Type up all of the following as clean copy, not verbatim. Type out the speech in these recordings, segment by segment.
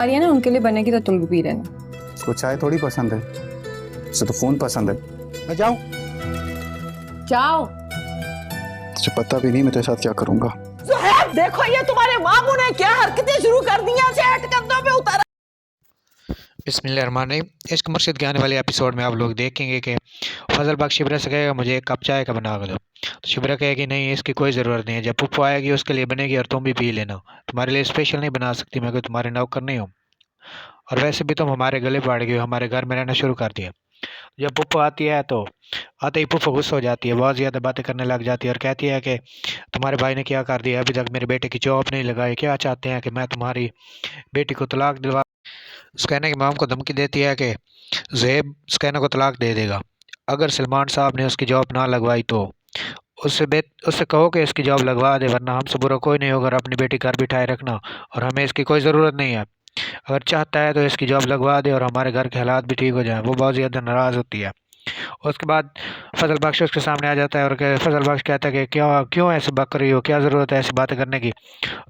आ रही है ना, उनके लिए बनेगी तो तुम भी पी लेना। उसको चाय थोड़ी पसंद है, उसे तो फोन पसंद है। मैं जाऊं? जाओ। तुझे पता भी नहीं मैं तेरे साथ क्या करूंगा। सुहैब, देखो ये तुम्हारे मामू ने क्या हरकतें शुरू कर दी हैं। सेट कदमों पे उतारा। बिस्मिल्लाहिर्रहमानिर्रहीम। इस मुर्शिद के आने वाले एपिसोड में आप लोग देखेंगे कि फजल बख्श शिबरा से कहेगा मुझे एक कप चाय का बना कर दो, तो शिबरा कहेगी नहीं इसकी कोई ज़रूरत नहीं है, जब पुप्पो आएगी उसके लिए बनेगी और तुम भी पी लेना, तुम्हारे लिए स्पेशल नहीं बना सकती, मैं कोई तुम्हारे नौकर नहीं हूँ, और वैसे भी तुम हमारे गले पड़ गए हो, हमारे घर में रहना शुरू कर दिया। जब पुप्पो आती है तो आते ही पुप्पो गुस्सा हो जाती है, बहुत ज़्यादा बातें करने लग जाती है और कहती है कि तुम्हारे भाई ने क्या कर दिया, अभी तक मेरे बेटे की जॉब नहीं लगाई, क्या चाहते हैं कि मैं तुम्हारी बेटी को तलाक दिलवा। स्कैनर की माम को धमकी देती है कि ज़ेब स्कैनर को तलाक दे देगा अगर सलमान साहब ने उसकी जॉब ना लगवाई, तो उससे कहो कि इसकी जॉब लगवा दे, वरना हमसे बुरा कोई नहीं होगा, और अपनी बेटी घर बिठाए रखना और हमें इसकी कोई ज़रूरत नहीं है। अगर चाहता है तो इसकी जॉब लगवा दे और हमारे घर के हालात भी ठीक हो जाएं। वो बहुत ज़्यादा नाराज़ होती है। उसके बाद फजल बख्श उसके सामने आ जाता है और फजल बख्श कहता है कि क्या क्यों ऐसे बात कर रही हो, क्या ज़रूरत है ऐसी बातें करने की।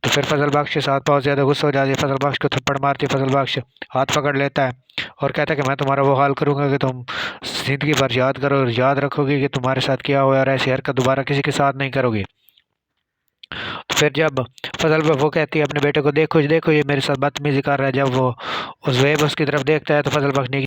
तो फिर फजल बख्श के साथ बहुत ज़्यादा गुस्सा हो जाती है, फजल बख्श को थप्पड़ मारती है, फजल बख्श हाथ पकड़ लेता है और कहता है कि मैं तुम्हारा वो हाल करूँगा कि तुम ज़िंदगी भर याद करो और याद रखोगे कि तुम्हारे साथ क्या हुआ, और ऐसी हरकत दोबारा किसी के साथ नहीं करोगी। तो फिर जब वो कहती है अपने बेटे को, देखो देखो ये मेरे साथ बदतमीजी कर रहा है, जब वो उस वेब उसकी तरफ देखता है तो फजल बख्श नहीं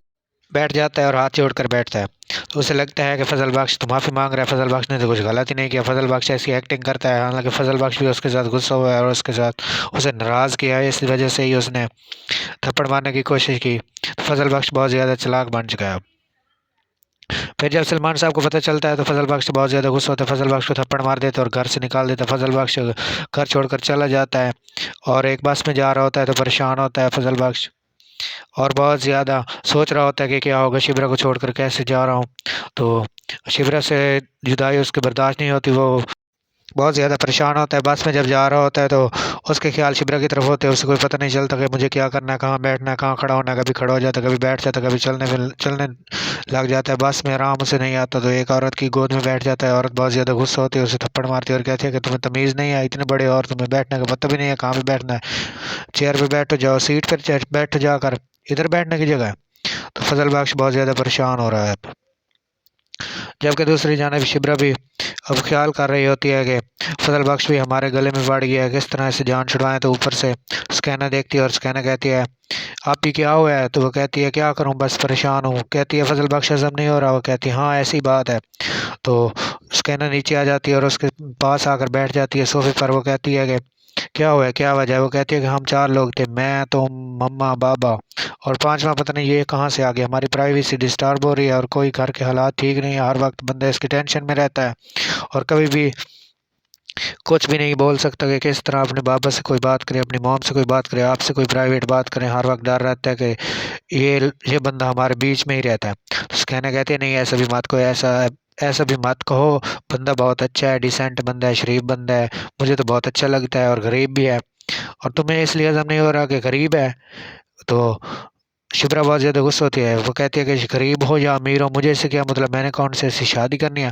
बैठ जाता है और हाथ जोड़ कर बैठता है। तो उसे लगता है कि फजल बख्श तो माफ़ी मांग रहा है, फजल बख्श ने तो कुछ गलत ही नहीं किया, फजल बख्श ऐसी एक्टिंग करता है, हालांकि फजल बख्श भी उसके साथ गुस्सा हुआ है और उसके साथ उसे नाराज़ किया है, इस वजह से ही उसने थप्पड़ मारने की कोशिश की। तो फजल बख्श बहुत ज़्यादा चालाक बन चुका है। फिर जब सलमान साहब को पता चलता है तो फजल बख्श बहुत ज़्यादा गुस्सा होता है, फजल बख्श को थप्पड़ मार देता है और घर से निकाल देता है। फजल बख्श घर छोड़कर चला जाता है और एक बस में जा रहा होता है तो परेशान होता है फजल बख्श, और बहुत ज़्यादा सोच रहा होता है कि क्या होगा, शिबरा को छोड़कर कैसे जा रहा हूँ। तो शिबरा से जुदाई उसके बर्दाश्त नहीं होती, वो बहुत ज़्यादा परेशान होता है। बस में जब जा रहा होता है तो उसके ख्याल शिबरा की तरफ होते हैं, उसे कोई पता नहीं चलता कि मुझे क्या करना है, कहाँ बैठना है, कहाँ खड़ा होना है। कभी खड़ा हो जाता है, कभी बैठ जाता है, कभी चलने लग जाता है। बस में आराम से नहीं आता तो एक औरत की गोद में बैठ जाता है। औरत बहुत ज़्यादा गुस्सा होती है, उसे थप्पड़ मारती है और कहती है कि तुम्हें तमीज़ नहीं है, इतने बड़े और तुम्हें बैठने का पता भी नहीं है, कहाँ पे बैठना है, चेयर पे बैठो, जाओ सीट पर बैठ जाकर, इधर बैठने की जगह है। तो फजल बख्श बहुत ज़्यादा परेशान हो रहा है। जबकि दूसरी जानिब शिबरा भी अब ख्याल कर रही होती है कि फजल बख्श भी हमारे गले में पड़ गया है, किस तरह से जान छुड़वाएं। तो ऊपर से स्कैनर देखती है और स्कैनर कहती है आप ही क्या हुआ है। तो वो कहती है क्या करूं, बस परेशान हूँ। कहती है फजल बख्श हजम नहीं हो रहा। वो कहती है हाँ ऐसी बात है। तो स्कैनर नीचे आ जाती है और उसके पास आकर बैठ जाती है सोफे पर। वो कहती है कि क्या हुआ है, क्या वजह है। वो कहती है कि हम 4 लोग थे, मैं, तुम, मम्मा, बाबा और पांचवा पता नहीं ये कहाँ से आ गया, हमारी प्राइवेसी डिस्टर्ब हो रही है और कोई घर के हालात ठीक नहीं है, हर वक्त बंदा इसकी टेंशन में रहता है और कभी भी कुछ भी नहीं बोल सकता कि किस तरह अपने बाबा से कोई बात करे, अपनी मॉम से कोई बात करे, आपसे कोई प्राइवेट बात करें, हर वक्त डर रहता है कि ये बंदा हमारे बीच में ही रहता है। तो उसके कहना कहते हैं नहीं ऐसा भी मत कहो, ऐसा ऐसा भी मत कहो, बंदा बहुत अच्छा है, डिसेंट बंदा है, शरीफ बंदा है, मुझे तो बहुत अच्छा लगता है और गरीब भी है, और तुम्हें इसलिए हजम नहीं हो रहा कि गरीब है। तो शुभ्रा बहुत ज़्यादा गुस्सा होती है। वो कहती है कि गरीब हो या अमीर हो मुझे इससे क्या मतलब, मैंने कौन से इससे शादी करनी है।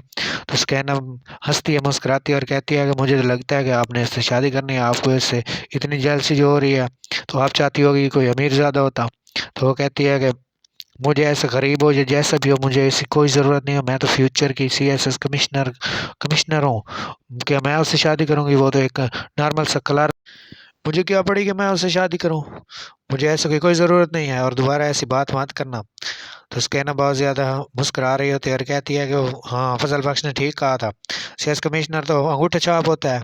तो स्कैनम हंसती है, मुस्कुराती है और कहती है कि मुझे तो लगता है कि आपने इससे शादी करनी है, आपको इससे इतनी जेलसी जो हो रही है तो आप चाहती होगी कि कोई अमीर ज़्यादा होता। तो वो कहती है कि मुझे ऐसा गरीब हो या जैसा भी हो मुझे इसकी कोई ज़रूरत नहीं है, मैं तो फ्यूचर की CSS कमिश्नर हूँ, क्या मैं उससे शादी करूँगी, वो तो एक नॉर्मल सा कलर, मुझे क्या पड़ी कि मैं उससे शादी करूं, मुझे ऐसा की कोई ज़रूरत नहीं है और दोबारा ऐसी बात मत करना। तो उसके ना बहुत ज़्यादा मुस्कुरा रही होती है और कहती है कि हाँ फजल बख्श ने ठीक कहा था, CS कमिश्नर तो अंगूठा छाप होता है,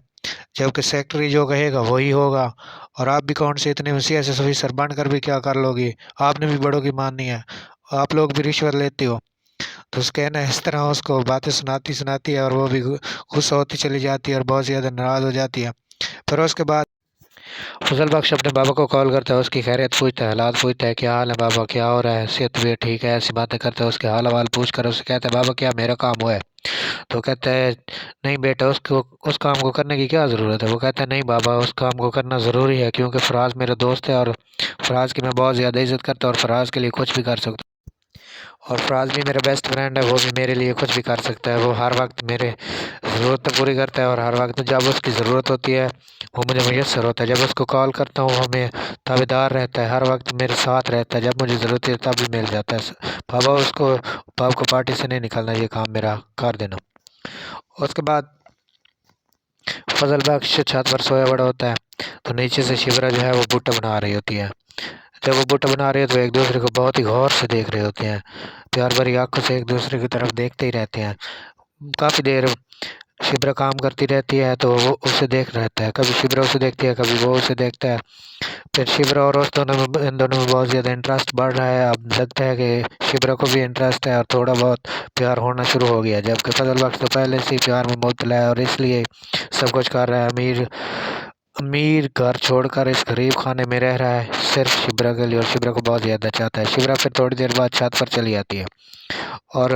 जबकि सेक्रेटरी जो कहेगा वही होगा, और आप भी कौन से इतने CSS ऑफिसर बनकर भी क्या कर लोगी, आपने भी बड़ों की माननी है, आप लोग भी रिश्वत लेते हो। तो उसके ना इस तरह उसको बातें सुनाती सुनाती है और वो भी गुस्सा होती चली जाती है और बहुत ज़्यादा नाराज़ हो जाती है। फिर उसके बाद फजल बख्श अपने बाबा को कॉल करता है, उसकी खैरियत पूछता है, हालात पूछता है, क्या हाल है बाबा, क्या हो रहा है, सेहत भी ठीक है, ऐसी बातें करता है। उसके हाल हवाल पूछ कर उससे कहता है बाबा क्या मेरा काम हुआ है। तो कहता है नहीं बेटा उसको उस काम को करने की क्या ज़रूरत है। वो कहता है नहीं बाबा उस काम को करना ज़रूरी है, क्योंकि फराज मेरा दोस्त है और फराज की मैं बहुत ज़्यादा इज्जत करता हूँ और फराज के लिए कुछ भी कर सकता हूँ। और फराज भी मेरा बेस्ट फ्रेंड है, वो भी मेरे लिए कुछ भी कर सकता है। वो हर वक्त मेरे ज़रूरत पूरी करता है और हर वक्त जब उसकी ज़रूरत होती है वो मुझे मुयस्सर होता है। जब उसको कॉल करता हूँ वो हमें ताबेदार रहता है, हर वक्त मेरे साथ रहता है। जब मुझे ज़रूरत है तब भी मिल जाता है। पापा को पार्टी से नहीं निकलना, ये काम मेरा कर देना। उसके बाद फजल बख्श छत पर सोया बड़ा होता है, तो नीचे से शिवरा जो है वो बूटा बना रही होती है। जब वो बूटा बना रही है तो एक दूसरे को बहुत ही गौर से देख रहे होते हैं, प्यार भरी आंखों से एक दूसरे की तरफ देखते ही रहते हैं। काफ़ी देर शिप्रा काम करती रहती है तो वो उसे देख रहता है, कभी शिप्रा उसे देखती है, कभी वो उसे देखता है। फिर शिप्रा और उस दोनों में इन दोनों में बहुत ज़्यादा इंटरेस्ट बढ़ रहा है। अब लगता है कि शिप्रा को भी इंटरेस्ट है और थोड़ा बहुत प्यार होना शुरू हो गया, जबकि फजल बख्श तो पहले से ही प्यार में मुब्तला है और इसलिए सब कुछ कर रहा है। अमीर अमीर घर छोड़कर इस गरीब खाने में रह रहा है सिर्फ शिप्रा के लिए, और शिप्रा को बहुत ज़्यादा चाहता है। शिप्रा फिर थोड़ी देर बाद छत पर चली आती है और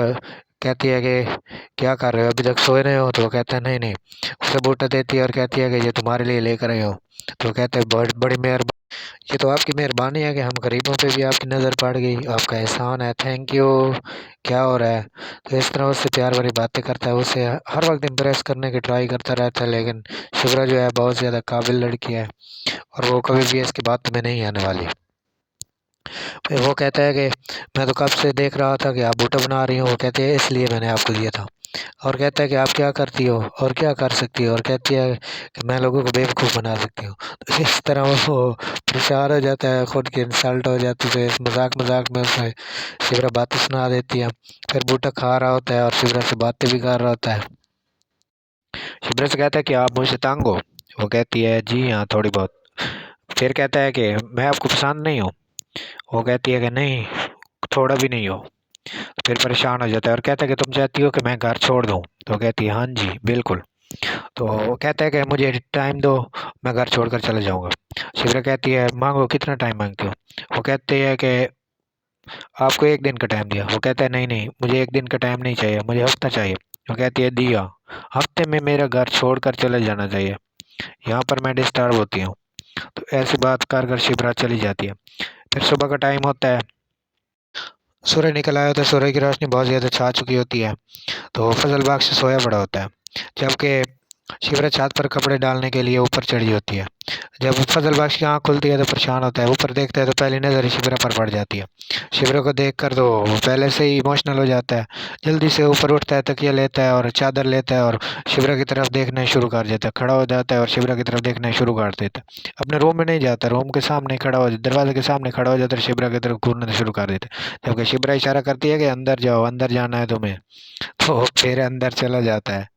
कहती है कि क्या कर रहे हो, अभी तक सोए नहीं हो? तो वो कहता है नहीं नहीं। उसे बूटा देती है और कहती है कि ये तुम्हारे लिए लेकर आए हो। तो वो कहते हैं बड़ी मेहरबानी, ये तो आपकी मेहरबानी है कि हम गरीबों पे भी आपकी नज़र पड़ गई, आपका एहसान है, थैंक यू। क्या हो रहा है? तो इस तरह उससे प्यार भरी बातें करता है, उसे हर वक्त इम्प्रेस करने की ट्राई करता रहता है। लेकिन शिवरा जो है बहुत ज़्यादा काबिल लड़की है और वो कभी भी इसकी बात में नहीं आने वाली। फिर वो कहता है कि मैं तो कब से देख रहा था कि आप बूटा बना रही हो। वो कहती है इसलिए मैंने आपको दिया था। और कहता है कि आप क्या करती हो और क्या कर सकती हो, और कहती है कि मैं लोगों को बेवकूफ़ बना सकती हूँ। तो इस तरह वो परेशान हो जाता है, खुद की इंसल्ट हो जाती है। तो इस मजाक मजाक में उसे शिवरा बातें सुना देती है। फिर बूटा खा रहा होता है और शिवरा से बातें भी कर रहा होता है। शिवरा से कहता है कि आप मुझसे तंग हो? वो कहती है जी हाँ, थोड़ी बहुत। फिर कहता है कि मैं आपको पसंद नहीं हूँ? वो कहती है कि नहीं, थोड़ा भी नहीं हो। फिर परेशान हो जाता है और कहता है कि तुम चाहती हो कि मैं घर छोड़ दूँ? तो कहती है हाँ जी बिल्कुल। तो वो कहता है कि मुझे टाइम दो, मैं घर छोड़कर चले जाऊँगा। शिवरा कहती है मांगो, कितना टाइम मांगती हो? वो कहते हैं कि आपको एक दिन का टाइम दिया। वो कहता है नहीं नहीं, मुझे एक दिन का टाइम नहीं चाहिए, मुझे हफ्ता चाहिए। वो कहती है दिया, हफ्ते में मेरा घर छोड़कर चले जाना चाहिए, यहाँ पर मैं डिस्टर्ब होती हूँ। तो ऐसी बात कर कर शिवरा चली जाती है। फिर सुबह का टाइम होता है, सूर्य निकल आया होता है, सूर्य की रोशनी बहुत ज़्यादा छा चुकी होती है। तो फजल बाग से सोया पड़ा होता है, जबकि शिवरा छत पर कपड़े डालने के लिए ऊपर चढ़ी होती है। जब फजल बख्श की आँख खुलती है तो परेशान होता है, ऊपर देखता है तो पहली नज़र ही शिवरा पर पड़ जाती है। शिवरा को देखकर तो वो पहले से ही इमोशनल हो जाता है, जल्दी से ऊपर उठता है, तकिया लेता है और चादर लेता है और शिवरा की तरफ देखना शुरू कर देता है। खड़ा हो जाता है और शिवरा की तरफ देखना शुरू कर देता है। अपने रूम में नहीं जाता, रूम के सामने खड़ा हो, दरवाजे के सामने खड़ा हो जाता है, शिवरा की तरफ घूरना शुरू कर देता है। जबकि शिवरा इशारा करती है कि अंदर जाओ, अंदर जाना है तुम्हें। तो फिर अंदर चला जाता है।